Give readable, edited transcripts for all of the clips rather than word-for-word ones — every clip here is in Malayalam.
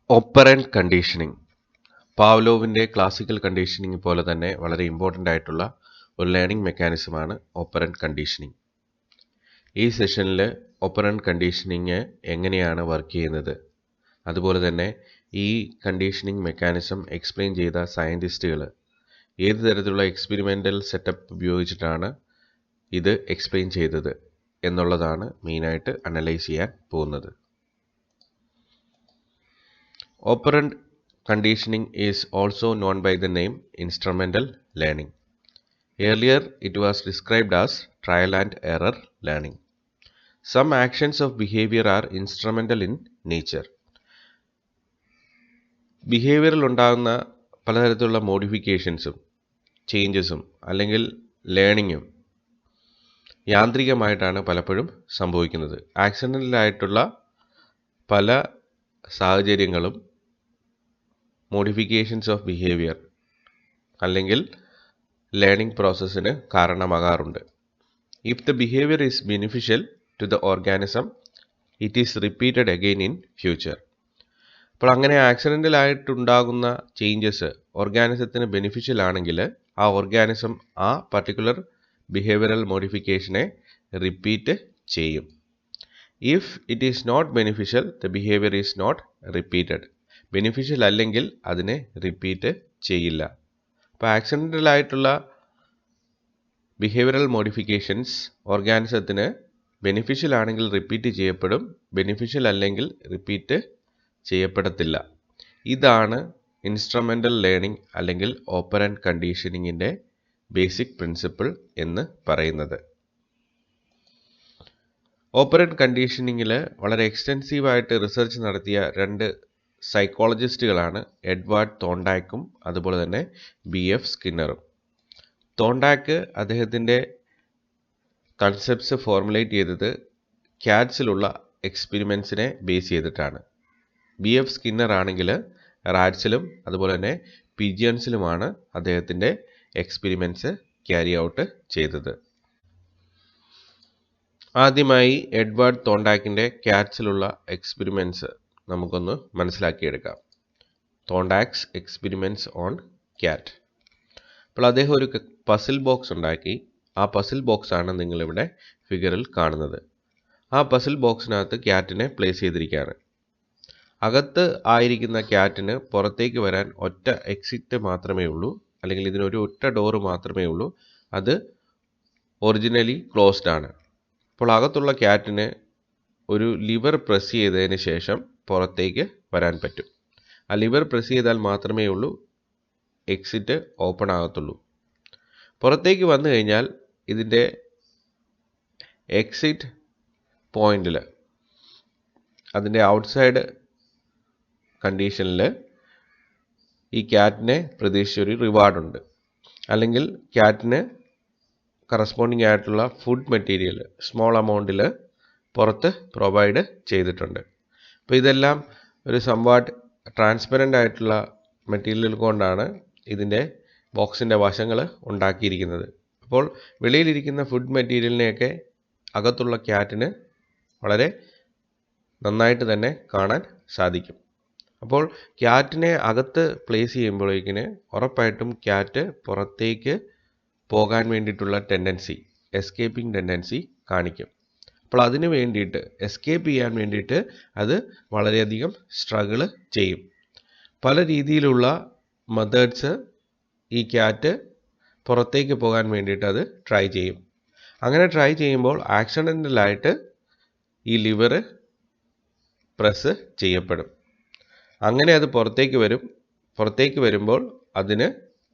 ഓപ്പറന്റ് കണ്ടീഷനിങ് പാവ്ലോവിൻ്റെ ക്ലാസിക്കൽ കണ്ടീഷനിങ് പോലെ തന്നെ വളരെ ഇമ്പോർട്ടൻ്റ് ആയിട്ടുള്ള ഒരു ലേണിംഗ് മെക്കാനിസമാണ് ഓപ്പറന്റ് കണ്ടീഷനിങ്. ഈ സെഷനിൽ ഓപ്പറന്റ് കണ്ടീഷനിങ് എങ്ങനെയാണ് വർക്ക് ചെയ്യുന്നത്, അതുപോലെ തന്നെ ഈ കണ്ടീഷനിങ് മെക്കാനിസം എക്സ്പ്ലെയിൻ ചെയ്ത സയൻറ്റിസ്റ്റുകൾ ഏത് തരത്തിലുള്ള എക്സ്പെരിമെൻ്റൽ സെറ്റപ്പ് ഉപയോഗിച്ചിട്ടാണ് ഇത് എക്സ്പ്ലെയിൻ ചെയ്തത് എന്നുള്ളതാണ് മെയിനായിട്ട് അനലൈസ് ചെയ്യാൻ പോകുന്നത്. Operant conditioning is also known by the name instrumental learning. Earlier, it was described as trial and error learning. Some actions of behavior are instrumental in nature. ബിഹേവിയറിൽ ഉണ്ടാകുന്ന പലതരത്തിലുള്ള മോഡിഫിക്കേഷൻസും ചേഞ്ചസും അല്ലെങ്കിൽ ലേണിങ്ങും യാന്ത്രികമായിട്ടാണ് പലപ്പോഴും സംഭവിക്കുന്നത്. ആക്സിഡൻ്റലായിട്ടുള്ള പല സാഹചര്യങ്ങളും മോഡിഫിക്കേഷൻസ് ഓഫ് ബിഹേവിയർ അല്ലെങ്കിൽ ലേണിംഗ് പ്രോസസ്സിന് കാരണമാകാറുണ്ട്. If the behaviour is beneficial to the organism, it is repeated again in future. അപ്പോൾ അങ്ങനെ ആക്സിഡൻ്റലായിട്ടുണ്ടാകുന്ന ചേഞ്ചസ് ഓർഗാനിസത്തിന് ബെനിഫിഷ്യൽ ആണെങ്കിൽ ആ ഓർഗാനിസം ആ പർട്ടിക്കുലർ ബിഹേവിയറൽ മോഡിഫിക്കേഷനെ റിപ്പീറ്റ് ചെയ്യും. If it is not beneficial, the behaviour is not repeated. Beneficial അല്ലെങ്കിൽ അതിനെ റിപ്പീറ്റ് ചെയ്യില്ല. അപ്പോൾ ആക്സിഡൻ്റലായിട്ടുള്ള ബിഹേവിയറൽ മോഡിഫിക്കേഷൻസ് ഓർഗാനിസത്തിന് ബെനിഫിഷ്യൽ ആണെങ്കിൽ റിപ്പീറ്റ് ചെയ്യപ്പെടും, ബെനിഫിഷ്യൽ അല്ലെങ്കിൽ റിപ്പീറ്റ് ചെയ്യപ്പെടത്തില്ല. ഇതാണ് ഇൻസ്ട്രുമെൻ്റൽ ലേണിംഗ് അല്ലെങ്കിൽ ഓപ്പറന്റ് കണ്ടീഷനിങ്ങിൻ്റെ ബേസിക് പ്രിൻസിപ്പിൾ എന്ന് പറയുന്നത്. ഓപ്പറന്റ് കണ്ടീഷനിങ്ങിൽ വളരെ എക്സ്റ്റെൻസീവായിട്ട് റിസർച്ച് നടത്തിയ രണ്ട് സൈക്കോളജിസ്റ്റുകളാണ് എഡ്വാർഡ് തോണ്ടാക്കും അതുപോലെ തന്നെ BF സ്കിന്നറും. തോണ്ടാക്ക് അദ്ദേഹത്തിൻ്റെ കൺസെപ്റ്റ്സ് ഫോർമുലേറ്റ് ചെയ്തത് ക്യാറ്റ്സിലുള്ള എക്സ്പെരിമെൻസിനെ ബേസ് ചെയ്തിട്ടാണ്. BF സ്കിന്നർ ആണെങ്കിൽ റാറ്റ്സിലും അതുപോലെ തന്നെ പിജിയൻസിലുമാണ് അദ്ദേഹത്തിൻ്റെ എക്സ്പെരിമെൻറ്റ്സ് ക്യാരി ഔട്ട് ചെയ്തത്. ആദ്യമായി എഡ്വാർഡ് തോണ്ടാക്കിൻ്റെ ക്യാറ്റ്സിലുള്ള എക്സ്പെരിമെൻറ്റ്സ് നമുക്കൊന്ന് മനസ്സിലാക്കിയെടുക്കാം. തോണ്ടാക്സ് എക്സ്പെരിമെൻറ്റ്സ് ഓൺ ക്യാറ്റ്. അപ്പോൾ അദ്ദേഹം ഒരു പസിൽ ബോക്സ് ഉണ്ടാക്കി. ആ പസിൽ ബോക്സാണ് നിങ്ങളിവിടെ ഫിഗറിൽ കാണുന്നത്. ആ പസിൽ ബോക്സിനകത്ത് ക്യാറ്റിനെ പ്ലേസ് ചെയ്തിരിക്കുകയാണ്. അകത്ത് ആയിരിക്കുന്ന ക്യാറ്റിന് പുറത്തേക്ക് വരാൻ ഒറ്റ എക്സിറ്റ് മാത്രമേ ഉള്ളൂ, അല്ലെങ്കിൽ ഇതിനൊരു ഒറ്റ ഡോറ് മാത്രമേ ഉള്ളൂ. അത് ഒറിജിനലി ക്ലോസ്ഡ് ആണ്. അപ്പോൾ അകത്തുള്ള ക്യാറ്റിന് ഒരു ലിവർ പ്രസ് ചെയ്തതിന് ശേഷം പുറത്തേക്ക് വരാൻ പറ്റും. ആ ലിവർ പ്രസ് ചെയ്താൽ മാത്രമേ ഉള്ളൂ എക്സിറ്റ് ഓപ്പൺ ആകത്തുള്ളൂ. പുറത്തേക്ക് വന്നു കഴിഞ്ഞാൽ ഇതിൻ്റെ എക്സിറ്റ് പോയിന്റിൽ അതിൻ്റെ ഔട്ട്സൈഡ് കണ്ടീഷനിൽ ഈ ക്യാറ്റിനെ പ്രതീക്ഷിച്ചൊരു റിവാർഡുണ്ട്, അല്ലെങ്കിൽ ക്യാറ്റിന് കറസ്പോണ്ടിങ് ആയിട്ടുള്ള ഫുഡ് മെറ്റീരിയൽ സ്മോൾ എമൗണ്ടിൽ പുറത്ത് പ്രൊവൈഡ് ചെയ്തിട്ടുണ്ട്. അപ്പോൾ ഇതെല്ലാം ഒരു സംവാട്ട് ട്രാൻസ്പെറൻ്റ് ആയിട്ടുള്ള മെറ്റീരിയൽ കൊണ്ടാണ് ഇതിൻ്റെ ബോക്സിൻ്റെ വശങ്ങൾ ഉണ്ടാക്കിയിരിക്കുന്നത്. അപ്പോൾ വെളിയിലിരിക്കുന്ന ഫുഡ് മെറ്റീരിയലിനെയൊക്കെ അകത്തുള്ള ക്യാറ്റിന് വളരെ നന്നായിട്ട് തന്നെ കാണാൻ സാധിക്കും. അപ്പോൾ ക്യാറ്റിനെ അകത്ത് പ്ലേസ് ചെയ്യുമ്പോഴേക്കിന് ഉറപ്പായിട്ടും ക്യാറ്റ് പുറത്തേക്ക് പോകാൻ വേണ്ടിയിട്ടുള്ള ടെൻഡൻസി, എസ്കേപ്പിംഗ് ടെൻഡൻസി കാണിക്കും. അപ്പോൾ അതിന് വേണ്ടിയിട്ട് എസ്കേപ്പ് ചെയ്യാൻ വേണ്ടിയിട്ട് അത് വളരെയധികം സ്ട്രഗിൾ ചെയ്യും. പല രീതിയിലുള്ള മെത്തേഡ്സ് ഈ ക്യാറ്റ് പുറത്തേക്ക് പോകാൻ വേണ്ടിയിട്ട് അത് ട്രൈ ചെയ്യും. അങ്ങനെ ട്രൈ ചെയ്യുമ്പോൾ ആക്സിഡൻ്റലായിട്ട് ഈ ലിവർ പ്രസ് ചെയ്യപ്പെടും. അങ്ങനെ അത് പുറത്തേക്ക് വരും. പുറത്തേക്ക് വരുമ്പോൾ അതിന്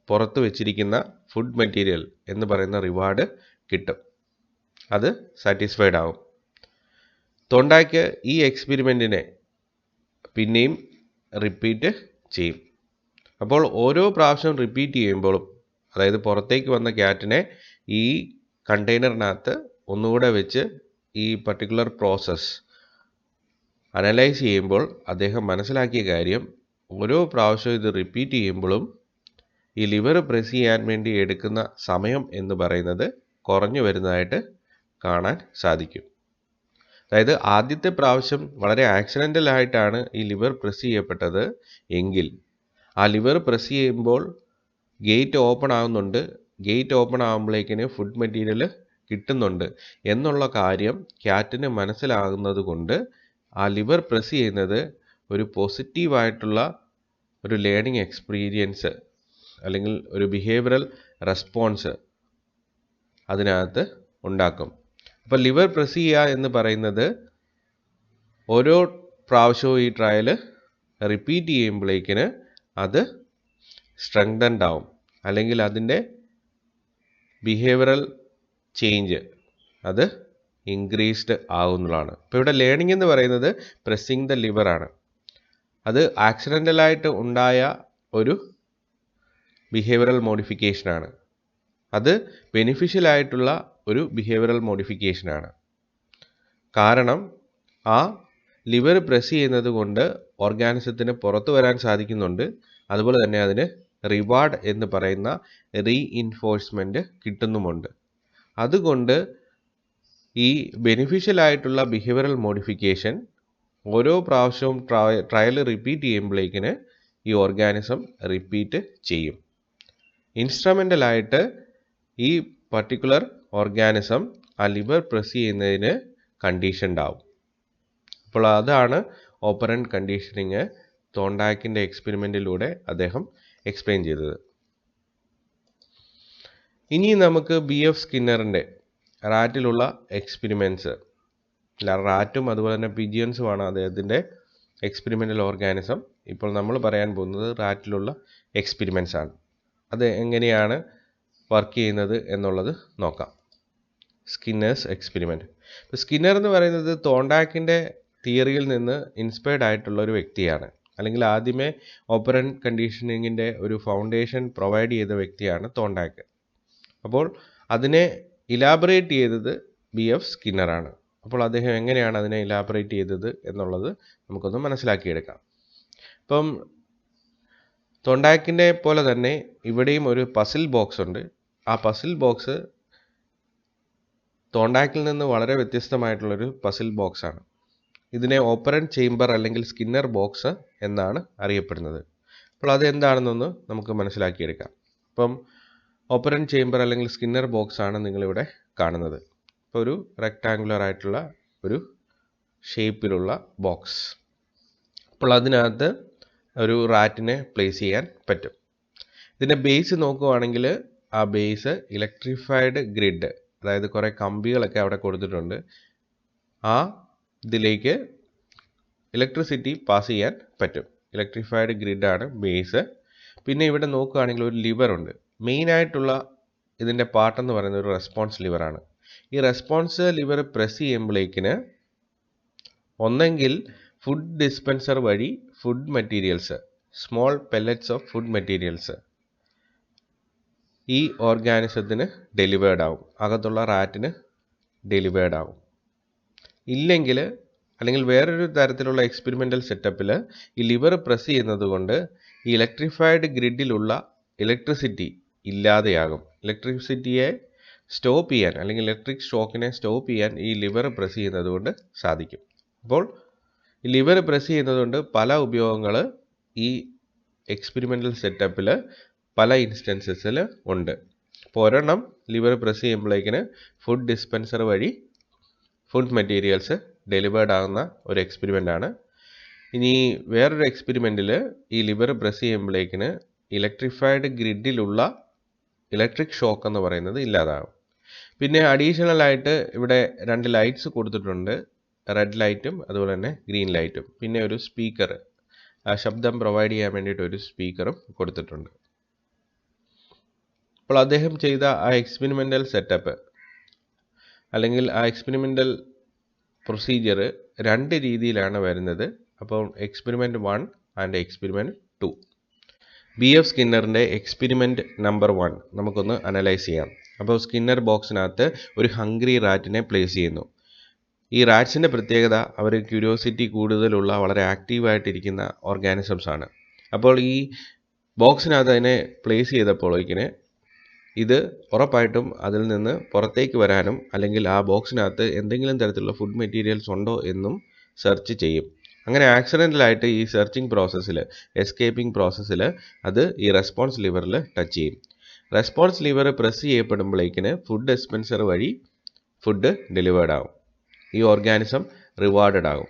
പുറത്ത് വെച്ചിരിക്കുന്ന ഫുഡ് മെറ്റീരിയൽ എന്ന് പറയുന്ന റിവാർഡ് കിട്ടും. അത് സാറ്റിസ്ഫൈഡ് ആവും. തോണ്ടാക്ക് ഈ എക്സ്പെരിമെൻറ്റിനെ പിന്നെയും റിപ്പീറ്റ് ചെയ്യും. അപ്പോൾ ഓരോ പ്രാവശ്യം റിപ്പീറ്റ് ചെയ്യുമ്പോഴും, അതായത് പുറത്തേക്ക് വന്ന ക്യാറ്റിനെ ഈ കണ്ടെയ്നറിനകത്ത് ഒന്നുകൂടെ വെച്ച് ഈ പർട്ടിക്കുലർ പ്രോസസ്സ് അനലൈസ് ചെയ്യുമ്പോൾ അദ്ദേഹം മനസ്സിലാക്കിയ കാര്യം, ഓരോ പ്രാവശ്യം ഇത് റിപ്പീറ്റ് ചെയ്യുമ്പോഴും ഈ ലിവർ പ്രസ് ചെയ്യാൻ വേണ്ടി എടുക്കുന്ന സമയം എന്ന് പറയുന്നത് കുറഞ്ഞു വരുന്നതായിട്ട് കാണാൻ സാധിക്കും. അതായത് ആദ്യത്തെ പ്രാവശ്യം വളരെ ആക്സിഡൻ്റൽ ആയിട്ടാണ് ഈ ലിവർ പ്രസ് ചെയ്യപ്പെട്ടത് എങ്കിൽ ആ ലിവർ പ്രസ് ചെയ്യുമ്പോൾ ഗേറ്റ് ഓപ്പൺ ആകുന്നുണ്ട്, ഗേറ്റ് ഓപ്പൺ ആകുമ്പോഴേക്കിന് ഫുഡ് മെറ്റീരിയൽ കിട്ടുന്നുണ്ട് എന്നുള്ള കാര്യം ക്യാറ്റിന് മനസ്സിലാകുന്നത് കൊണ്ട് ആ ലിവർ പ്രസ് ചെയ്യുന്നത് ഒരു പോസിറ്റീവായിട്ടുള്ള ഒരു ലേണിംഗ് എക്സ്പീരിയൻസ് അല്ലെങ്കിൽ ഒരു ബിഹേവിയറൽ റെസ്പോൺസ് അതിനകത്ത് ഉണ്ടാക്കും. അപ്പോൾ ലിവർ പ്രസ് ചെയ്യുക എന്ന് പറയുന്നത് ഓരോ പ്രാവശ്യവും ഈ ട്രയൽ റിപ്പീറ്റ് ചെയ്യുമ്പോഴേക്കിന് അത് സ്ട്രെങ്തൻഡ് ആവും, അല്ലെങ്കിൽ അതിൻ്റെ ബിഹേവിയറൽ ചേഞ്ച് അത് ഇൻക്രീസ്ഡ് ആവുന്നതാണ്. ഇപ്പോൾ ഇവിടെ ലേണിംഗ് എന്ന് പറയുന്നത് പ്രസ്സിങ് ദ ലിവർ ആണ്. അത് ആക്സിഡൻ്റലായിട്ട് ഉണ്ടായ ഒരു ബിഹേവിയറൽ മോഡിഫിക്കേഷനാണ്. അത് ബെനിഫിഷ്യൽ ആയിട്ടുള്ള ഒരു ബിഹേവിയറൽ മോഡിഫിക്കേഷനാണ്. കാരണം ആ ലിവർ പ്രസ് ചെയ്യുന്നത് കൊണ്ട് ഓർഗാനിസത്തിന് പുറത്തു വരാൻ സാധിക്കുന്നുണ്ട്, അതുപോലെ തന്നെ അതിന് റിവാർഡ് എന്ന് പറയുന്ന റീഇൻഫോഴ്സ്മെൻറ്റ് കിട്ടുന്നുമുണ്ട്. അതുകൊണ്ട് ഈ ബെനിഫിഷ്യൽ ആയിട്ടുള്ള ബിഹേവിയറൽ മോഡിഫിക്കേഷൻ ഓരോ പ്രാവശ്യവും ട്രയൽ റിപ്പീറ്റ് ചെയ്യുമ്പോഴേക്കിന് ഈ ഓർഗാനിസം റിപ്പീറ്റ് ചെയ്യും. ഇൻസ്ട്രുമെൻ്റലായിട്ട് ഈ പർട്ടിക്കുലർ ഓർഗാനിസം ആ ലിവർ പ്രസ് ചെയ്യുന്നതിന് കണ്ടീഷൻഡ് ആവും. അപ്പോൾ അതാണ് ഓപ്പറൻറ്റ് കണ്ടീഷനിങ് തോണ്ടാക്കിൻ്റെ എക്സ്പെരിമെൻറ്റിലൂടെ അദ്ദേഹം എക്സ്പ്ലെയിൻ ചെയ്തത്. ഇനി നമുക്ക് BF സ്കിന്നറിൻ്റെ റാറ്റിലുള്ള എക്സ്പെരിമെൻറ്റ്സ്, റാറ്റും അതുപോലെ തന്നെ പിജിയൻസുമാണ് അദ്ദേഹത്തിൻ്റെ എക്സ്പെരിമെൻ്റൽ ഓർഗാനിസം. ഇപ്പോൾ നമ്മൾ പറയാൻ പോകുന്നത് റാറ്റിലുള്ള എക്സ്പെരിമെൻറ്റ്സ് ആണ്. അത് എങ്ങനെയാണ് വർക്ക് ചെയ്യുന്നത് എന്നുള്ളത് നോക്കാം. Skinner's experiment. ഇപ്പോൾ സ്കിന്നർ എന്ന് പറയുന്നത് തോണ്ടാക്കിൻ്റെ തിയറിയിൽ നിന്ന് ഇൻസ്പയർഡ് ആയിട്ടുള്ള ഒരു വ്യക്തിയാണ്, അല്ലെങ്കിൽ ആദ്യമേ ഓപ്പറൻറ്റ് കണ്ടീഷനിങ്ങിൻ്റെ ഒരു ഫൗണ്ടേഷൻ പ്രൊവൈഡ് ചെയ്ത വ്യക്തിയാണ് തോണ്ടാക്ക്. അപ്പോൾ അതിനെ ഇലാബറേറ്റ് ചെയ്തത് BF സ്കിന്നറാണ്. അപ്പോൾ അദ്ദേഹം എങ്ങനെയാണ് അതിനെ ഇലാബറേറ്റ് ചെയ്തത് എന്നുള്ളത് നമുക്കൊന്ന് മനസ്സിലാക്കിയെടുക്കാം. ഇപ്പം തോണ്ടാക്കിൻ്റെ പോലെ തന്നെ ഇവിടെയും ഒരു പസിൽ ബോക്സ് ഉണ്ട്. ആ പസിൽ ബോക്സ് തോണ്ടാക്കിൽ നിന്ന് വളരെ വ്യത്യസ്തമായിട്ടുള്ളൊരു പസിൽ ബോക്സാണ്. ഇതിനെ ഓപ്പറൻറ്റ് ചേംബർ അല്ലെങ്കിൽ സ്കിന്നർ ബോക്സ് എന്നാണ് അറിയപ്പെടുന്നത്. അപ്പോൾ അതെന്താണെന്നൊന്ന് നമുക്ക് മനസ്സിലാക്കിയെടുക്കാം. അപ്പം ഓപ്പറൻറ്റ് ചേംബർ അല്ലെങ്കിൽ സ്കിന്നർ ബോക്സ് ആണ് നിങ്ങളിവിടെ കാണുന്നത്. ഇപ്പോൾ ഒരു റെക്ടാങ്കുലർ ആയിട്ടുള്ള ഒരു ഷേപ്പിലുള്ള ബോക്സ്. അപ്പോൾ അതിനകത്ത് ഒരു റാറ്റിനെ പ്ലേസ് ചെയ്യാൻ പറ്റും. ഇതിൻ്റെ ബേസ് നോക്കുകയാണെങ്കിൽ ആ ബേസ് ഇലക്ട്രിഫൈഡ് ഗ്രിഡ്, അതായത് കുറേ കമ്പികളൊക്കെ അവിടെ കൊടുത്തിട്ടുണ്ട്. ആ ഇതിലേക്ക് ഇലക്ട്രിസിറ്റി പാസ് ചെയ്യാൻ പറ്റും. ഇലക്ട്രിഫൈഡ് ഗ്രിഡാണ് ബേസ്. പിന്നെ ഇവിടെ നോക്കുകയാണെങ്കിൽ ഒരു ലിവർ ഉണ്ട്. മെയിനായിട്ടുള്ള ഇതിൻ്റെ പാർട്ടെന്ന് പറയുന്നത് ഒരു റെസ്പോൺസ് ലിവറാണ്. ഈ റെസ്പോൺസ് ലിവർ പ്രസ് ചെയ്യുമ്പോഴേക്കിന് ഒന്നെങ്കിൽ ഫുഡ് ഡിസ്പെൻസർ വഴി food materials, small pellets of food materials ഈ ഓർഗാനിസത്തിന് ഡെലിവേർഡ് ആവും, അകത്തുള്ള റാറ്റിന് ഡെലിവേർഡ് ആവും. ഇല്ലെങ്കിൽ അല്ലെങ്കിൽ വേറൊരു തരത്തിലുള്ള എക്സ്പെരിമെൻ്റൽ സെറ്റപ്പിൽ ഈ ലിവർ പ്രസ് ചെയ്യുന്നത് കൊണ്ട് ഈ ഇലക്ട്രിഫൈഡ് ഗ്രിഡിലുള്ള ഇലക്ട്രിസിറ്റി ഇല്ലാതെയാകും. ഇലക്ട്രിസിറ്റിയെ സ്റ്റോപ്പ് ചെയ്യാൻ അല്ലെങ്കിൽ ഇലക്ട്രിക് ഷോക്കിനെ സ്റ്റോപ്പ് ചെയ്യാൻ ഈ ലിവർ പ്രസ് ചെയ്യുന്നത് കൊണ്ട് സാധിക്കും. അപ്പോൾ ഈ ലിവർ പ്രസ് ചെയ്യുന്നത് കൊണ്ട് പല ഉപയോഗങ്ങൾ ഈ എക്സ്പെരിമെൻ്റൽ സെറ്റപ്പിൽ പല ഇൻസ്റ്റൻസസിൽ ഉണ്ട്. അപ്പോൾ ഒരെണ്ണം ലിവർ പ്രസ് ചെയ്യുമ്പോഴേക്കിന് ഫുഡ് ഡിസ്പെൻസർ വഴി ഫുഡ് മെറ്റീരിയൽസ് ഡെലിവേർഡ് ആകുന്ന ഒരു എക്സ്പെരിമെൻ്റാണ്. ഇനി വേറൊരു എക്സ്പെരിമെൻറ്റിൽ ഈ ലിവർ പ്രസ് ചെയ്യുമ്പോഴേക്കിന് ഇലക്ട്രിഫൈഡ് ഗ്രിഡിലുള്ള ഇലക്ട്രിക് ഷോക്ക് എന്ന് പറയുന്നത് ഇല്ലാതാകും. പിന്നെ അഡീഷണൽ ആയിട്ട് ഇവിടെ 2 ലൈറ്റ്സ് കൊടുത്തിട്ടുണ്ട്, റെഡ് ലൈറ്റും അതുപോലെ തന്നെ ഗ്രീൻ ലൈറ്റും. പിന്നെ ഒരു സ്പീക്കർ, ശബ്ദം പ്രൊവൈഡ് ചെയ്യാൻ വേണ്ടിയിട്ട് ഒരു സ്പീക്കറും കൊടുത്തിട്ടുണ്ട്. അപ്പോൾ അദ്ദേഹം ചെയ്ത ആ എക്സ്പെരിമെൻ്റൽ സെറ്റപ്പ് അല്ലെങ്കിൽ ആ എക്സ്പെരിമെൻ്റൽ പ്രൊസീജിയർ 2 രീതിയിലാണ് വരുന്നത്. അപ്പോൾ എക്സ്പെരിമെൻറ്റ് 1 ആൻഡ് എക്സ്പെരിമെൻറ്റ് 2. BF സ്കിന്നറിൻ്റെ എക്സ്പെരിമെൻറ്റ് നമ്പർ 1 നമുക്കൊന്ന് അനലൈസ് ചെയ്യാം. അപ്പോൾ സ്കിന്നർ ബോക്സിനകത്ത് ഒരു ഹംഗ്രി റാറ്റിനെ പ്ലേസ് ചെയ്യുന്നു. ഈ റാറ്റ്സിൻ്റെ പ്രത്യേകത അവർ ക്യൂരിയോസിറ്റി കൂടുതലുള്ള വളരെ ആക്റ്റീവായിട്ടിരിക്കുന്ന ഓർഗാനിസംസ് ആണ്. അപ്പോൾ ഈ ബോക്സിനകത്ത് അതിനെ പ്ലേസ് ചെയ്തപ്പോഴേക്കിന് ഇത് ഉറപ്പായിട്ടും അതിൽ നിന്ന് പുറത്തേക്ക് വരാനും അല്ലെങ്കിൽ ആ ബോക്സിനകത്ത് എന്തെങ്കിലും തരത്തിലുള്ള ഫുഡ് മെറ്റീരിയൽസ് ഉണ്ടോ എന്നും സെർച്ച് ചെയ്യും. അങ്ങനെ ആക്സിഡൻ്റലായിട്ട് ഈ സെർച്ചിങ് പ്രോസസ്സിൽ, എസ്കേപ്പിംഗ് പ്രോസസ്സിൽ അത് ഈ റെസ്പോൺസ് ലിവറിൽ ടച്ച് ചെയ്യും. റെസ്പോൺസ് ലിവർ പ്രസ് ചെയ്യപ്പെടുമ്പോഴേക്കിന് ഫുഡ് ഡിസ്പെൻസർ വഴി ഫുഡ് ഡെലിവേർഡ് ആകും. ഈ ഓർഗാനിസം റിവാർഡഡ് ആകും.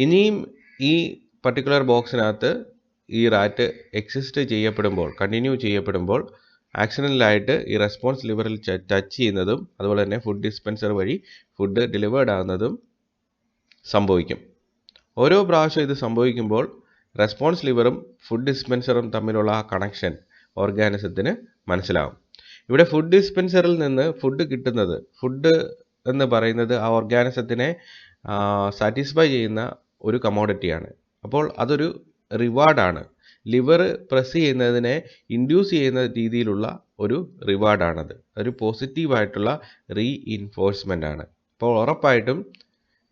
ഇനിയും ഈ പർട്ടിക്കുലർ ബോക്സിനകത്ത് ഈ റാറ്റ് എക്സിസ്റ്റ് ചെയ്യപ്പെടുമ്പോൾ, കണ്ടിന്യൂ ചെയ്യപ്പെടുമ്പോൾ ആക്സിഡൻ്റലായിട്ട് ഈ റെസ്പോൺസ് ലിവറിൽ ടച്ച് ചെയ്യുന്നതും അതുപോലെ തന്നെ ഫുഡ് ഡിസ്പെൻസർ വഴി ഫുഡ് ഡെലിവേർഡ് ആകുന്നതും സംഭവിക്കും. ഓരോ പ്രാവശ്യം ഇത് സംഭവിക്കുമ്പോൾ റെസ്പോൺസ് ലിവറും ഫുഡ് ഡിസ്പെൻസറും തമ്മിലുള്ള ആ കണക്ഷൻ ഓർഗാനിസത്തിന് മനസ്സിലാവും. ഇവിടെ ഫുഡ് ഡിസ്പെൻസറിൽ നിന്ന് ഫുഡ് കിട്ടുന്നത്, ഫുഡ് എന്ന് പറയുന്നത് ആ ഓർഗാനിസത്തിനെ സാറ്റിസ്ഫൈ ചെയ്യുന്ന ഒരു കമോഡിറ്റിയാണ്. അപ്പോൾ അതൊരു റിവാർഡാണ്. ലിവർ പ്രസ് ചെയ്യുന്നതിനെ ഇൻഡ്യൂസ് ചെയ്യുന്ന രീതിയിലുള്ള ഒരു റിവാർഡാണത്. ഒരു പോസിറ്റീവായിട്ടുള്ള റീഇൻഫോഴ്സ്മെൻ്റ് ആണ്. അപ്പോൾ ഉറപ്പായിട്ടും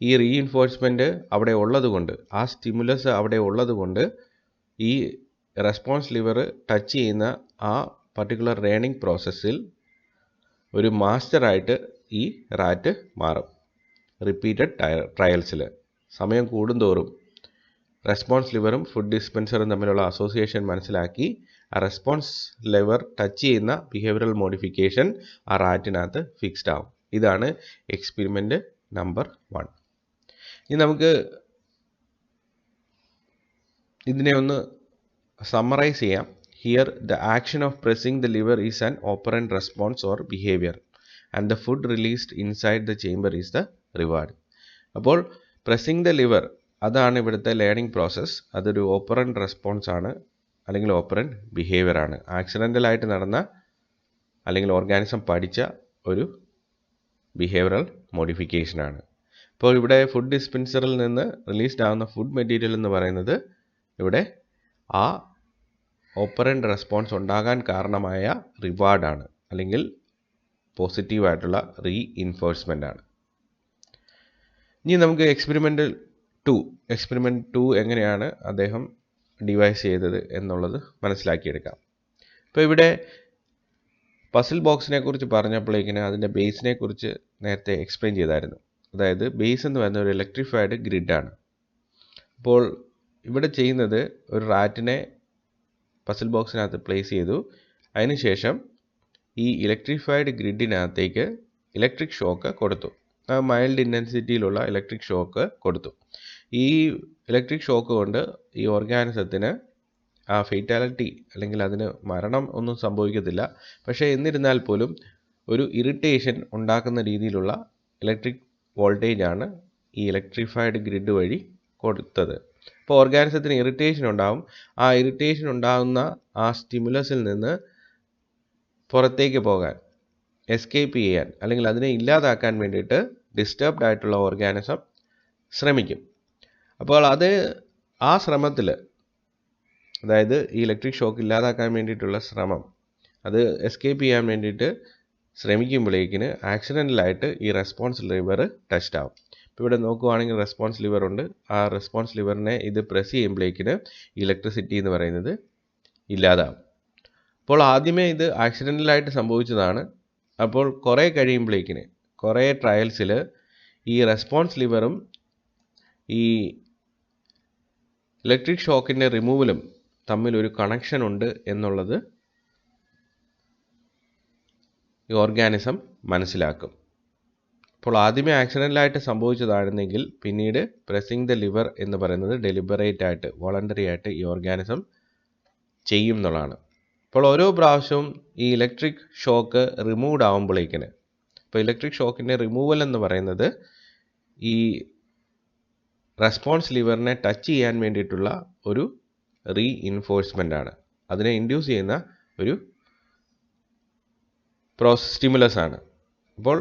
ഈ റീഇൻഫോഴ്സ്മെൻറ്റ് അവിടെ ഉള്ളതുകൊണ്ട്, ആ സ്റ്റിമുലസ് അവിടെ ഉള്ളതുകൊണ്ട് ഈ റെസ്പോൺസ് ലിവർ ടച്ച് ചെയ്യുന്ന ആ പർട്ടിക്കുലർ ലേണിംഗ് പ്രോസസ്സിൽ ഒരു മാസ്റ്ററായിട്ട് ഈ റാറ്റ് മാറും. റിപ്പീറ്റഡ് ട്രയൽസിൽ സമയം കൂടുന്തോറും റെസ്പോൺസ് ലിവറും ഫുഡ് ഡിസ്പെൻസറും തമ്മിലുള്ള അസോസിയേഷൻ മനസ്സിലാക്കി ആ റെസ്പോൺസ് ലിവർ ടച്ച് ചെയ്യുന്ന ബിഹേവിയറൽ മോഡിഫിക്കേഷൻ ആ റാറ്റിനകത്ത് ഫിക്സ്ഡ് ആവും. ഇതാണ് എക്സ്പെരിമെൻ്റ് നമ്പർ 1. ഇനി നമുക്ക് ഇതിനെ ഒന്ന് സമ്മറൈസ് ചെയ്യാം. Here, the action of pressing the lever is an operant response or behavior, and the food released inside the chamber is the reward. അപ്പോൾ pressing the lever അതാണ് ഇവിടുത്തെ ലേണിംഗ് പ്രോസസ്സ്. അതൊരു ഓപ്പറൻറ്റ് റെസ്പോൺസ് ആണ്, അല്ലെങ്കിൽ ഓപ്പറൻറ്റ് ബിഹേവിയർ ആണ്. ആക്സിഡൻ്റലായിട്ട് നടന്ന അല്ലെങ്കിൽ ഓർഗാനിസം പഠിച്ച ഒരു ബിഹേവിയറൽ മോഡിഫിക്കേഷനാണ്. ഇപ്പോൾ ഇവിടെ ഫുഡ് ഡിസ്പെൻസറിൽ നിന്ന് റിലീസ്ഡ് ആകുന്ന ഫുഡ് മെറ്റീരിയൽ എന്ന് പറയുന്നത് ഇവിടെ ആ ഓപ്പറൻറ്റ് റെസ്പോൺസ് ഉണ്ടാകാൻ കാരണമായ റിവാർഡാണ്, അല്ലെങ്കിൽ പോസിറ്റീവായിട്ടുള്ള റീഇൻഫോഴ്സ്മെൻ്റ് ആണ്. ഇനി നമുക്ക് എക്സ്പെരിമെൻ്റ് 2 എങ്ങനെയാണ് അദ്ദേഹം ഡിവൈസ് ചെയ്തത് എന്നുള്ളത് മനസ്സിലാക്കിയെടുക്കാം. ഇപ്പോൾ ഇവിടെ പസിൽ ബോക്സിനെ കുറിച്ച് പറഞ്ഞപ്പോഴേക്കിന് അതിൻ്റെ ബേസിനെ കുറിച്ച് നേരത്തെ എക്സ്പ്ലെയിൻ ചെയ്തായിരുന്നു. അതായത് ബേസ് എന്ന് പറയുന്ന ഒരു ഇലക്ട്രിഫൈഡ് ഗ്രിഡാണ്. അപ്പോൾ ഇവിടെ ചെയ്യുന്നത് ഒരു റാറ്റിനെ പസിൽ ബോക്സിനകത്ത് പ്ലേസ് ചെയ്തു. അതിനുശേഷം ഈ ഇലക്ട്രിഫൈഡ് ഗ്രിഡിനകത്തേക്ക് ഇലക്ട്രിക് ഷോക്ക് കൊടുത്തു. മൈൽഡ് ഇൻറ്റൻസിറ്റിയിലുള്ള ഇലക്ട്രിക് ഷോക്ക് കൊടുത്തു. ഈ ഇലക്ട്രിക് ഷോക്ക് കൊണ്ട് ഈ ഓർഗാനിസത്തിന് ആ ഫെയ്റ്റാലിറ്റി അല്ലെങ്കിൽ അതിന് മരണം ഒന്നും സംഭവിക്കത്തില്ല. പക്ഷേ എന്നിരുന്നാൽ പോലും ഒരു ഇറിറ്റേഷൻ ഉണ്ടാക്കുന്ന രീതിയിലുള്ള ഇലക്ട്രിക് വോൾട്ടേജാണ് ഈ ഇലക്ട്രിഫൈഡ് ഗ്രിഡ് വഴി കൊടുത്തത്. അപ്പോൾ ഓർഗാനിസത്തിന് ഇറിറ്റേഷൻ ഉണ്ടാകും. ആ ഇറിറ്റേഷൻ ഉണ്ടാകുന്ന ആ സ്റ്റിമുലസിൽ നിന്ന് പുറത്തേക്ക് പോകാൻ, എസ്കേപ്പ് ചെയ്യാൻ, അല്ലെങ്കിൽ അതിനെ ഇല്ലാതാക്കാൻ വേണ്ടിയിട്ട് ഡിസ്റ്റർബ്ഡ് ആയിട്ടുള്ള ഓർഗാനിസം ശ്രമിക്കും. അപ്പോൾ ആ ശ്രമത്തിൽ, അതായത് ഈ ഇലക്ട്രിക് ഷോക്ക് ഇല്ലാതാക്കാൻ വേണ്ടിയിട്ടുള്ള ശ്രമം, അത് എസ്കേപ്പ് ചെയ്യാൻ വേണ്ടിയിട്ട് ശ്രമിക്കുമ്പോഴേക്കിന് ആക്സിഡൻ്റലായിട്ട് ഈ റെസ്പോൺസ് ലിവർ ടച്ച്ഡ് ആവും. ഇപ്പോൾ ഇവിടെ നോക്കുവാണെങ്കിൽ റെസ്പോൺസ് ലിവർ ഉണ്ട്. ആ റെസ്പോൺസ് ലിവറിനെ ഇത് പ്രസ് ചെയ്യുമ്പോഴേക്കിന് ഇലക്ട്രിസിറ്റി എന്ന് പറയുന്നത് ഇല്ലാതാവും. അപ്പോൾ ആദ്യമേ ഇത് ആക്സിഡൻ്റലായിട്ട് സംഭവിച്ചതാണ്. അപ്പോൾ കുറേ കഴിയുമ്പോഴേക്കിന്, കുറേ ട്രയൽസിൽ ഈ റെസ്പോൺസ് ലിവറും ഈ ഇലക്ട്രിക് ഷോക്കിൻ്റെ റിമൂവലും തമ്മിലൊരു കണക്ഷൻ ഉണ്ട് എന്നുള്ളത് ഈ ഓർഗാനിസം മനസ്സിലാക്കും. അപ്പോൾ ആദ്യമേ ആക്സിഡൻ്റലായിട്ട് സംഭവിച്ചതാണെന്നെങ്കിൽ പിന്നീട് പ്രസ്സിങ് ദ ലിവർ എന്ന് പറയുന്നത് ഡെലിബറേറ്റ് ആയിട്ട്, വോളണ്ടറി ആയിട്ട് ഈ ഓർഗാനിസം ചെയ്യും എന്നുള്ളതാണ്. അപ്പോൾ ഓരോ പ്രാവശ്യവും ഈ ഇലക്ട്രിക് ഷോക്ക് റിമൂവ്ഡ് ആകുമ്പോഴേക്കിന്, ഇപ്പോൾ ഇലക്ട്രിക് ഷോക്കിൻ്റെ റിമൂവൽ എന്ന് പറയുന്നത് ഈ റെസ്പോൺസ് ലിവറിനെ ടച്ച് ചെയ്യാൻ വേണ്ടിയിട്ടുള്ള ഒരു റീഇൻഫോഴ്സ്മെൻ്റ് ആണ്. അതിനെ ഇൻഡ്യൂസ് ചെയ്യുന്ന ഒരു സ്റ്റിമുലസ് ആണ്. അപ്പോൾ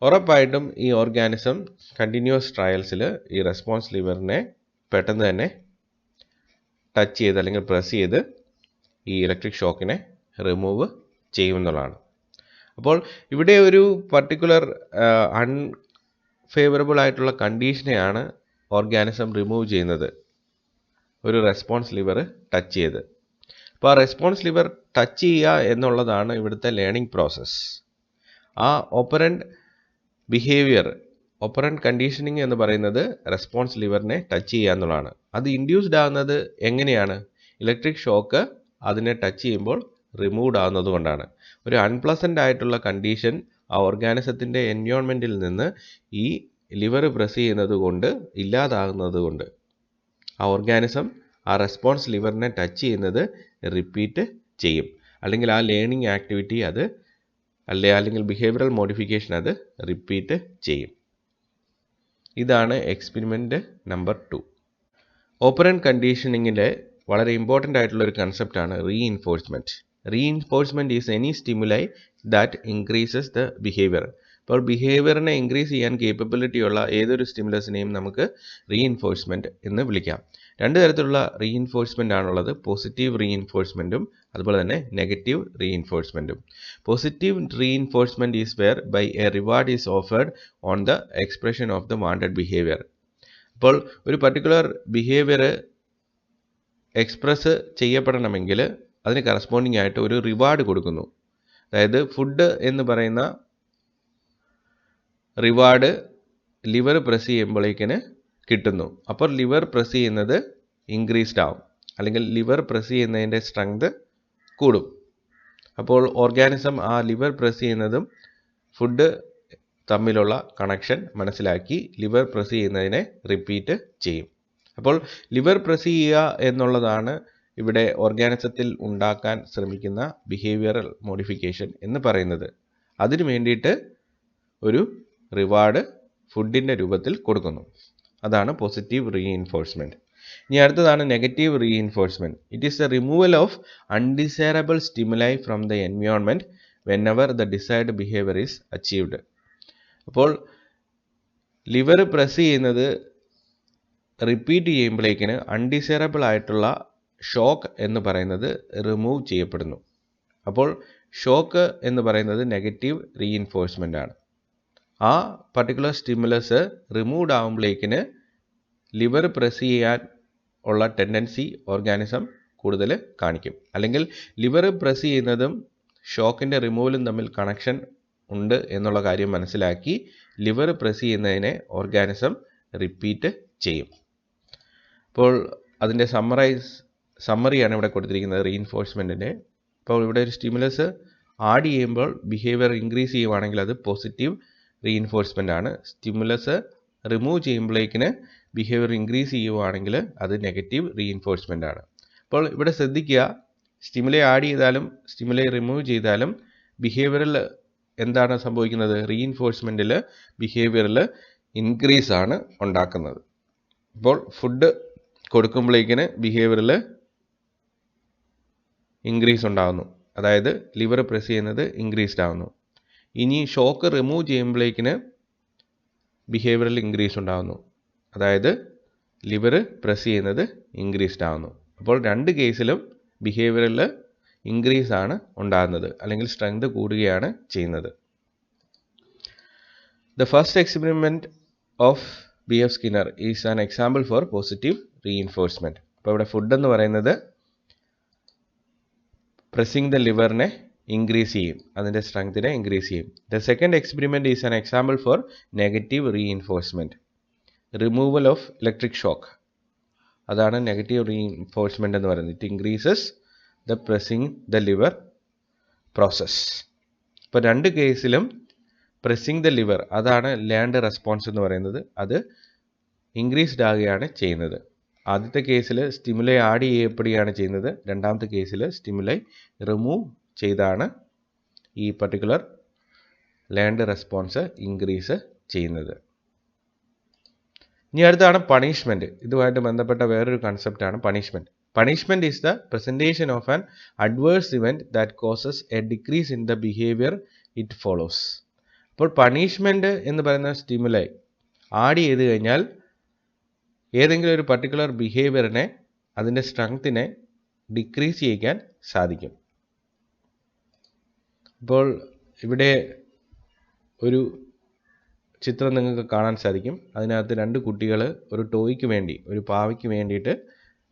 ഉറപ്പായിട്ടും ഈ ഓർഗാനിസം കണ്ടിന്യൂസ് ട്രയൽസിൽ ഈ റെസ്പോൺസ് ലിവറിനെ പെട്ടെന്ന് തന്നെ ടച്ച് ചെയ്ത് അല്ലെങ്കിൽ പ്രസ് ചെയ്ത് ഈ ഇലക്ട്രിക് ഷോക്കിനെ റിമൂവ് ചെയ്യുമെന്നുള്ളതാണ്. അപ്പോൾ ഇവിടെ ഒരു പർട്ടിക്കുലർ അൺഫേവറബിൾ ആയിട്ടുള്ള കണ്ടീഷനെയാണ് ഓർഗാനിസം റിമൂവ് ചെയ്യുന്നത്, ഒരു റെസ്പോൺസ് ലിവർ ടച്ച് ചെയ്ത്. അപ്പോൾ ആ റെസ്പോൺസ് ലിവർ ടച്ച് ചെയ്യുക എന്നുള്ളതാണ് ഇവിടുത്തെ ലേണിംഗ് പ്രോസസ്സ്. ആ ഓപ്പറൻറ്റ് ബിഹേവിയർ, ഓപ്പറൻറ്റ് കണ്ടീഷനിങ് എന്ന് പറയുന്നത് റെസ്പോൺസ് ലിവറിനെ ടച്ച് ചെയ്യുക എന്നുള്ളതാണ്. അത് ഇൻഡ്യൂസ്ഡ് ആകുന്നത് എങ്ങനെയാണ്? ഇലക്ട്രിക് ഷോക്ക് അതിനെ ടച്ച് ചെയ്യുമ്പോൾ റിമൂവ്ഡ് ആകുന്നത് കൊണ്ടാണ്. ഒരു അൺപ്ലസൻ്റ് ആയിട്ടുള്ള കണ്ടീഷൻ ആ ഓർഗാനിസത്തിൻ്റെ എൻവയോൺമെൻറ്റിൽ നിന്ന് ഈ ലിവർ പ്രസ് ചെയ്യുന്നത് കൊണ്ട് ഇല്ലാതാകുന്നത് കൊണ്ട് ആ ഓർഗാനിസം ആ റെസ്പോൺസ് ലിവറിനെ ടച്ച് ചെയ്യുന്നത് റിപ്പീറ്റ് ചെയ്യും. അല്ലെങ്കിൽ ആ ലേണിംഗ് ആക്ടിവിറ്റി അത് അല്ലെങ്കിൽ ബിഹേവിയറൽ മോഡിഫിക്കേഷൻ അത് റിപ്പീറ്റ് ചെയ്യും. ഇതാണ് എക്സ്പെരിമെൻറ്റ് നമ്പർ 2. ഓപ്പറൻറ്റ് കണ്ടീഷനിങ്ങിലെ വളരെ ഇമ്പോർട്ടൻ്റ് ആയിട്ടുള്ള ഒരു കൺസെപ്റ്റാണ് reinforcement. Reinforcement is any stimuli that increases the behaviour. അപ്പോൾ ബിഹേവിയറിനെ ഇൻക്രീസ് ചെയ്യാൻ കേപ്പബിലിറ്റി ഉള്ള ഏതൊരു സ്റ്റിമുലസിനെയും നമുക്ക് റീഇൻഫോഴ്സ്മെൻറ്റ് എന്ന് വിളിക്കാം. രണ്ട് തരത്തിലുള്ള റീഇൻഫോഴ്സ്മെൻ്റ് ആണുള്ളത്. പോസിറ്റീവ് റീഇൻഫോഴ്സ്മെൻറ്റും അതുപോലെ തന്നെ നെഗറ്റീവ് റീഇൻഫോഴ്സ്മെൻറ്റും. Positive reinforcement is whereby a reward is offered on the expression of the wanted behaviour. അപ്പോൾ ഒരു പർട്ടിക്കുലർ ബിഹേവിയർ എക്സ്പ്രസ് ചെയ്യപ്പെടണമെങ്കിൽ അതിന് കറസ്പോണ്ടിങ് ആയിട്ട് ഒരു റിവാർഡ് കൊടുക്കുന്നു. അതായത് ഫുഡ് എന്ന് പറയുന്ന റിവാർഡ് ലിവർ പ്രസ് ചെയ്യുമ്പോഴേക്കിന് കിട്ടുന്നു. അപ്പോൾ ലിവർ പ്രസ് ചെയ്യുന്നത് ഇൻക്രീസ്ഡ് ആവും, അല്ലെങ്കിൽ ലിവർ പ്രസ് ചെയ്യുന്നതിൻ്റെ സ്ട്രെങ്ത് കൂടും. അപ്പോൾ ഓർഗാനിസം ആ ലിവർ പ്രസ് ചെയ്യുന്നതും ഫുഡ് തമ്മിലുള്ള കണക്ഷൻ മനസ്സിലാക്കി ലിവർ പ്രസ് ചെയ്യുന്നതിനെ റിപ്പീറ്റ് ചെയ്യും. അപ്പോൾ ലിവർ പ്രസ് ചെയ്യുക എന്നുള്ളതാണ് ഇവിടെ ഓർഗാനിസത്തിൽ ഉണ്ടാക്കാൻ ശ്രമിക്കുന്ന ബിഹേവിയറൽ മോഡിഫിക്കേഷൻ എന്ന് പറയുന്നത്. അതിനു വേണ്ടിയിട്ട് ഒരു റിവാർഡ് ഫുഡിൻ്റെ രൂപത്തിൽ കൊടുക്കുന്നു. അതാണ് പോസിറ്റീവ് റീഇൻഫോഴ്സ്മെൻറ്റ്. ഇനി അടുത്തതാണ് negative reinforcement. It is the removal of undesirable stimuli from the environment whenever the desired behaviour is achieved. അപ്പോൾ ലിവർ പ്രസ് ചെയ്യുന്നത് റിപ്പീറ്റ് ചെയ്യുമ്പോഴേക്കിന് അൺഡിസൈറബിൾ ആയിട്ടുള്ള ഷോക്ക് എന്ന് പറയുന്നത് റിമൂവ് ചെയ്യപ്പെടുന്നു. അപ്പോൾ ഷോക്ക് എന്ന് പറയുന്നത് നെഗറ്റീവ് റീഇൻഫോഴ്സ്മെൻ്റ് ആണ്. ആ പർട്ടിക്കുലർ സ്റ്റിമുലസ് റിമൂവ്ഡ് ആകുമ്പോഴേക്കിന് ലിവർ പ്രസ് ചെയ്യാൻ ഉള്ള ടെൻഡൻസി ഓർഗാനിസം കൂടുതൽ കാണിക്കും. അല്ലെങ്കിൽ ലിവർ പ്രസ് ചെയ്യുന്നതും ഷോക്കിൻ്റെ റിമൂവലും തമ്മിൽ കണക്ഷൻ ഉണ്ട് എന്നുള്ള കാര്യം മനസ്സിലാക്കി ലിവർ പ്രസ് ചെയ്യുന്നതിനെ ഓർഗാനിസം റിപ്പീറ്റ് ചെയ്യും. അപ്പോൾ അതിൻ്റെ സമ്മറിയാണ് ഇവിടെ കൊടുത്തിരിക്കുന്നത് റീഇൻഫോഴ്സ്മെൻറ്റിൻ്റെ. അപ്പോൾ ഇവിടെ ഒരു സ്റ്റിമുലസ് ആഡ് ചെയ്യുമ്പോൾ ബിഹേവിയർ ഇൻക്രീസ് ചെയ്യുവാണെങ്കിൽ അത് പോസിറ്റീവ് റീഇൻഫോഴ്സ്മെൻ്റ് ആണ്. സ്റ്റിമുലസ് റിമൂവ് ചെയ്യുമ്പോഴേക്കിന് ബിഹേവിയർ ഇൻക്രീസ് ചെയ്യുവാണെങ്കിൽ അത് നെഗറ്റീവ് റീഇൻഫോഴ്സ്മെൻ്റ് ആണ്. അപ്പോൾ ഇവിടെ ശ്രദ്ധിക്കുക, സ്റ്റിമുലൈ ആഡ് ചെയ്താലും സ്റ്റിമുലൈ റിമൂവ് ചെയ്താലും ബിഹേവിയറിൽ എന്താണ് സംഭവിക്കുന്നത്? റീഇൻഫോഴ്സ്മെൻറ്റിൽ ബിഹേവിയറിൽ ഇൻക്രീസ് ആണ് ഉണ്ടാക്കുന്നത്. അപ്പോൾ ഫുഡ് കൊടുക്കുമ്പോഴേക്കിന് ബിഹേവിയറിൽ ഇൻക്രീസ് ഉണ്ടാകുന്നു, അതായത് ലിവർ പ്രസ് ചെയ്യുന്നത് ഇൻക്രീസ്ഡ് ആകുന്നു. ഇനി ഷോക്ക് റിമൂവ് ചെയ്യുമ്പോഴേക്കിന് ബിഹേവിയറിൽ ഇൻക്രീസ് ഉണ്ടാകുന്നു, അതായത് ലിവർ പ്രസ് ചെയ്യുന്നത് ഇൻക്രീസ്ഡ് ആകുന്നു. അപ്പോൾ രണ്ട് കേസിലും ബിഹേവിയറിൽ ഇൻക്രീസ് ആണ് ഉണ്ടാകുന്നത്, അല്ലെങ്കിൽ സ്ട്രെങ്ത് കൂടുകയാണ് ചെയ്യുന്നത്. The first experiment of B.F. Skinner is an example for positive reinforcement. അപ്പോൾ ഇവിടെ ഫുഡ് എന്ന് പറയുന്നത് പ്രസ്സിങ് ദ ലിവറിനെ ഇൻക്രീസ് ചെയ്യും, അതിൻ്റെ സ്ട്രെങ്തിനെ ഇൻക്രീസ് ചെയ്യും. The second experiment is an example for negative reinforcement, removal of electric shock. അതാണ് നെഗറ്റീവ് റീഇൻഫോഴ്സ്മെൻറ്റ് എന്ന് പറയുന്നത്. It increases the pressing the liver process. ഇപ്പോൾ രണ്ട് കേസിലും പ്രസ്സിങ് ദ ലിവർ, അതാണ് ലേൺഡ് റെസ്പോൺസ് എന്ന് പറയുന്നത്, അത് ഇൻക്രീസ്ഡ് ആകുകയാണ് ചെയ്യുന്നത്. ആദ്യത്തെ കേസിൽ സ്റ്റിമുലൈ ആഡ് ചെയ്യപ്പെടുകയാണ് ചെയ്യുന്നത്, രണ്ടാമത്തെ കേസിൽ സ്റ്റിമുലൈ റിമൂവ് ചെയ്താണ് ഈ പർട്ടിക്കുലർ ലേൺഡ് റെസ്പോൺസ് ഇൻക്രീസ് ചെയ്യുന്നത്. ഇനി അടുത്താണ് പണിഷ്മെൻറ്റ്. ഇതുമായിട്ട് ബന്ധപ്പെട്ട വേറൊരു കൺസെപ്റ്റാണ് punishment. Punishment is the presentation of an adverse event that causes a decrease in the behaviour it follows. അപ്പോൾ പണിഷ്മെൻറ്റ് എന്ന് പറയുന്ന സ്റ്റിമുലൈ ആഡ് ചെയ്ത് കഴിഞ്ഞാൽ ഏതെങ്കിലും ഒരു പർട്ടിക്കുലർ ബിഹേവിയറിനെ, അതിൻ്റെ സ്ട്രെങ്ത്തിനെ ഡിക്രീസ് ചെയ്യിക്കാൻ സാധിക്കും. ഇപ്പോൾ ഇവിടെ ഒരു ചിത്രം നിങ്ങൾക്ക് കാണാൻ സാധിക്കും. അതിനകത്ത് രണ്ട് കുട്ടികൾ ഒരു ടോയ്ക്ക് വേണ്ടി, ഒരു പാവയ്ക്ക് വേണ്ടിയിട്ട്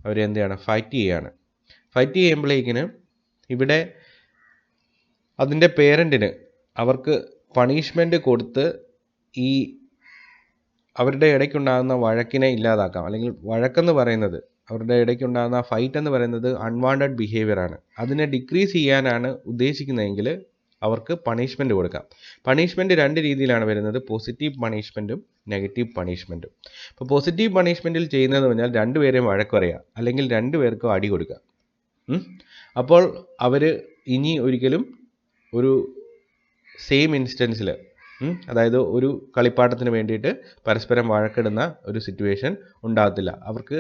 അവരെന്താണ് ഫൈറ്റ് ചെയ്യുകയാണ്. ഫൈറ്റ് ചെയ്യുമ്പോഴേക്കിന് ഇവിടെ അതിൻ്റെ പേരൻറ്റിന് അവർക്ക് പണിഷ്മെൻ്റ് കൊടുത്ത് ഈ അവരുടെ ഇടയ്ക്കുണ്ടാകുന്ന വഴക്കിനെ ഇല്ലാതാക്കാം. അല്ലെങ്കിൽ വഴക്കെന്ന് പറയുന്നത് അവരുടെ ഇടയ്ക്കുണ്ടാകുന്ന ഫൈറ്റ് എന്ന് പറയുന്നത് അൺവാണ്ടഡ് ബിഹേവിയർ ആണ്. അതിനെ ഡിക്രീസ് ചെയ്യാനാണ് ഉദ്ദേശിക്കുന്നതെങ്കിൽ അവർക്ക് പണിഷ്മെൻറ്റ് കൊടുക്കാം. പണിഷ്മെൻറ്റ് 2 രീതിയിലാണ് വരുന്നത്, പോസിറ്റീവ് പണിഷ്മെൻറ്റും നെഗറ്റീവ് പണിഷ്മെൻറ്റും. ഇപ്പോൾ പോസിറ്റീവ് പണിഷ്മെൻറ്റിൽ ചെയ്യുന്നതെന്ന് പറഞ്ഞാൽ 2 പേരെയും വഴക്ക് പറയുക, അല്ലെങ്കിൽ 2 പേർക്കും അടി കൊടുക്കുക. അപ്പോൾ അവർ ഇനി ഒരിക്കലും ഒരു സെയിം ഇൻസ്റ്റൻസിൽ, അതായത് ഒരു കളിപ്പാട്ടത്തിന് വേണ്ടിയിട്ട് പരസ്പരം വഴക്കിടുന്ന ഒരു സിറ്റുവേഷൻ ഉണ്ടാകത്തില്ല. അവർക്ക്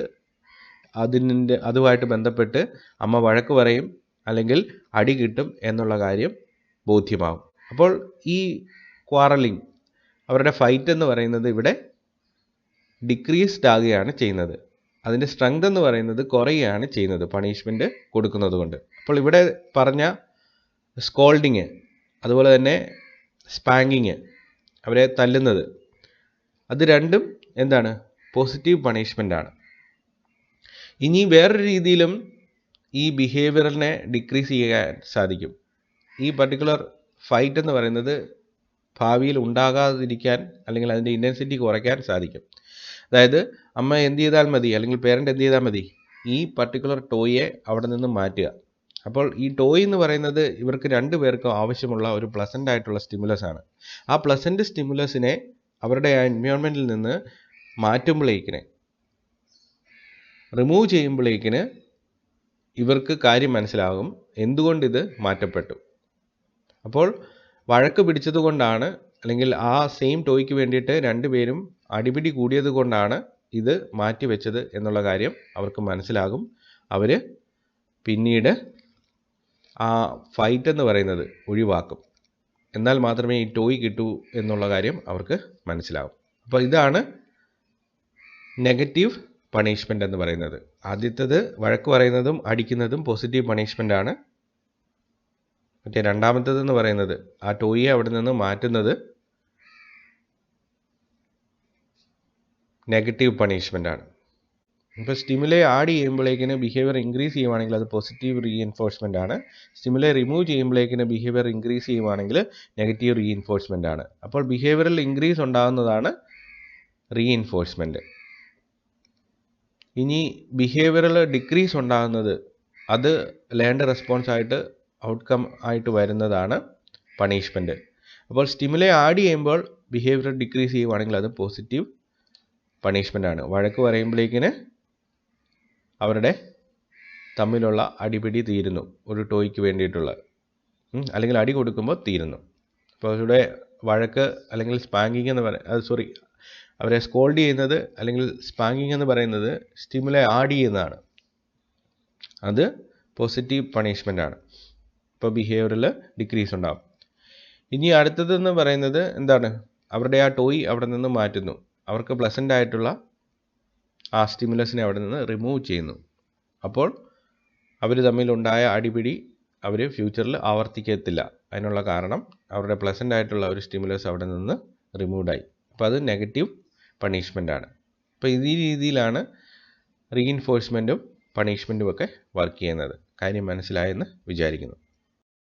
അതുമായിട്ട് ബന്ധപ്പെട്ട് അമ്മ വഴക്ക് പറയും അല്ലെങ്കിൽ അടി കിട്ടും എന്നുള്ള കാര്യം ബോധ്യമാകും. അപ്പോൾ ഈ ക്വാറലിംഗ്, അവരുടെ ഫൈറ്റ് എന്ന് പറയുന്നത് ഇവിടെ ഡിക്രീസ്ഡ് ആകുകയാണ് ചെയ്യുന്നത്. അതിൻ്റെ സ്ട്രെങ്ത് എന്ന് പറയുന്നത് കുറയുകയാണ് ചെയ്യുന്നത് പണിഷ്മെൻറ്റ് കൊടുക്കുന്നത് കൊണ്ട്. അപ്പോൾ ഇവിടെ പറഞ്ഞ സ്കോൾഡിങ്, അതുപോലെ തന്നെ സ്പാങ്കിങ്, അവരെ തല്ലുന്നത്, അത് രണ്ടും എന്താണ്, പോസിറ്റീവ് പണിഷ്മെൻ്റ് ആണ്. ഇനി വേറൊരു രീതിയിലും ഈ ബിഹേവിയറിനെ ഡിക്രീസ് ചെയ്യാൻ സാധിക്കും. ഈ പർട്ടിക്കുലർ ഫൈറ്റ് എന്ന് പറയുന്നത് ഭാവിയിൽ ഉണ്ടാകാതിരിക്കാൻ അല്ലെങ്കിൽ അതിൻ്റെ ഇൻറ്റൻസിറ്റി കുറയ്ക്കാൻ സാധിക്കും. അതായത് അമ്മ എന്ത് ചെയ്താൽ മതി, അല്ലെങ്കിൽ പേരൻ്റ് എന്ത് ചെയ്താൽ മതി, ഈ പർട്ടിക്കുലർ ടോയെ അവിടെ നിന്ന് മാറ്റുക. അപ്പോൾ ഈ ടോയ് എന്ന് പറയുന്നത് ഇവർക്ക് 2 പേർക്കും ആവശ്യമുള്ള ഒരു പ്ലസൻ്റ് ആയിട്ടുള്ള സ്റ്റിമുലസ് ആണ്. ആ പ്ലസൻ്റ് സ്റ്റിമുലസിനെ അവരുടെ ആ എൻവയോൺമെൻറ്റിൽ നിന്ന് മാറ്റുമ്പോഴേക്കിന്, റിമൂവ് ചെയ്യുമ്പോഴേക്കിന് ഇവർക്ക് കാര്യം മനസ്സിലാകും എന്തുകൊണ്ട് ഇത് മാറ്റപ്പെട്ടു. അപ്പോൾ വഴക്ക് പിടിച്ചത് കൊണ്ടാണ്, അല്ലെങ്കിൽ ആ സെയിം ടോയ്ക്ക് വേണ്ടിയിട്ട് 2 പേരും അടിപിടി കൂടിയത് കൊണ്ടാണ് ഇത് മാറ്റിവെച്ചത് എന്നുള്ള കാര്യം അവർക്ക് മനസ്സിലാകും. അവർ പിന്നീട് ആ ഫൈറ്റ് എന്ന് പറയുന്നത് ഒഴിവാക്കും. എന്നാൽ മാത്രമേ ഈ ടോയ് കിട്ടൂ എന്നുള്ള കാര്യം അവർക്ക് മനസ്സിലാകും. അപ്പോൾ ഇതാണ് നെഗറ്റീവ് പണിഷ്മെൻ്റ് എന്ന് പറയുന്നത്. ആദ്യത്തേത് വഴക്ക് പറയുന്നതും അടിക്കുന്നതും പോസിറ്റീവ് പണിഷ്മെൻ്റ് ആണ്. മറ്റേ രണ്ടാമത്തേതെന്ന് പറയുന്നത് ആ ടോയെ അവിടെ നിന്ന് മാറ്റുന്നത് നെഗറ്റീവ് പണിഷ്മെൻ്റ് ആണ്. ഇപ്പോൾ സ്റ്റിമുലേ ആഡ് ചെയ്യുമ്പോഴേക്കിന് ബിഹേവിയർ ഇൻക്രീസ് ചെയ്യുവാണെങ്കിൽ അത് പോസിറ്റീവ് റീഎൻഫോഴ്സ്മെൻ്റ് ആണ്. സ്റ്റിമുലേ റിമൂവ് ചെയ്യുമ്പോഴേക്കിന് ബിഹേവിയർ ഇൻക്രീസ് ചെയ്യുവാണെങ്കിൽ നെഗറ്റീവ് റീഎൻഫോഴ്സ്മെൻ്റ് ആണ്. അപ്പോൾ ബിഹേവിയറിൽ ഇൻക്രീസ് ഉണ്ടാകുന്നതാണ് റീഎൻഫോഴ്സ്മെൻറ്റ്. ഇനി ബിഹേവിയറിൽ ഡിക്രീസ് ഉണ്ടാകുന്നത് അത് ലേൺഡ് റെസ്പോൺസ് ആയിട്ട് ഔട്ട്കം ആയിട്ട് വരുന്നതാണ് പണിഷ്മെൻറ്റ്. അപ്പോൾ സ്റ്റിമുലേ ആഡ് ചെയ്യുമ്പോൾ ബിഹേവിയർ ഡിക്രീസ് ചെയ്യുവാണെങ്കിൽ അത് പോസിറ്റീവ് പണിഷ്മെൻ്റ് ആണ്. വഴക്ക് പറയുമ്പോഴേക്കിന് അവരുടെ തമ്മിലുള്ള അടിപിടി തീരുന്നു, ഒരു ടോയ്ക്ക് വേണ്ടിയിട്ടുള്ള, അല്ലെങ്കിൽ അടി കൊടുക്കുമ്പോൾ തീരുന്നു. അപ്പോൾ ഇവിടെ വഴക്ക് അല്ലെങ്കിൽ സ്പാങ്കിങ് എന്ന് അവരെ സ്കോൾഡ് ചെയ്യുന്നത് അല്ലെങ്കിൽ സ്പാങ്കിങ് എന്ന് പറയുന്നത് സ്റ്റിമുലേ ആഡ് ചെയ്യുന്നതാണ്. അത് പോസിറ്റീവ് പണിഷ്മെൻ്റ് ആണ്. ഇപ്പോൾ ബിഹേവിയറിൽ ഡിക്രീസ് ഉണ്ടാകും. ഇനി അടുത്തതെന്ന് പറയുന്നത് എന്താണ്, അവരുടെ ആ ടോയ് അവിടെ നിന്ന് മാറ്റുന്നു. അവർക്ക് പ്ലസൻ്റ് ആയിട്ടുള്ള ആ സ്റ്റിമുലസിനെ അവിടെ നിന്ന് റിമൂവ് ചെയ്യുന്നു. അപ്പോൾ അവർ തമ്മിലുണ്ടായ അടിപിടി അവർ ഫ്യൂച്ചറിൽ ആവർത്തിക്കത്തില്ല. അതിനുള്ള കാരണം അവരുടെ പ്ലസൻ്റ് ആയിട്ടുള്ള ഒരു സ്റ്റിമുലസ് അവിടെ നിന്ന് റിമൂവ്ഡായി. അപ്പോൾ അത് നെഗറ്റീവ് പണിഷ്മെൻ്റ് ആണ്. അപ്പോൾ ഈ രീതിയിലാണ് റീഇൻഫോഴ്സ്മെൻറ്റും പണിഷ്മെൻറ്റും ഒക്കെ വർക്ക് ചെയ്യുന്നത്. കാര്യം മനസ്സിലായെന്ന് വിചാരിക്കുന്നു.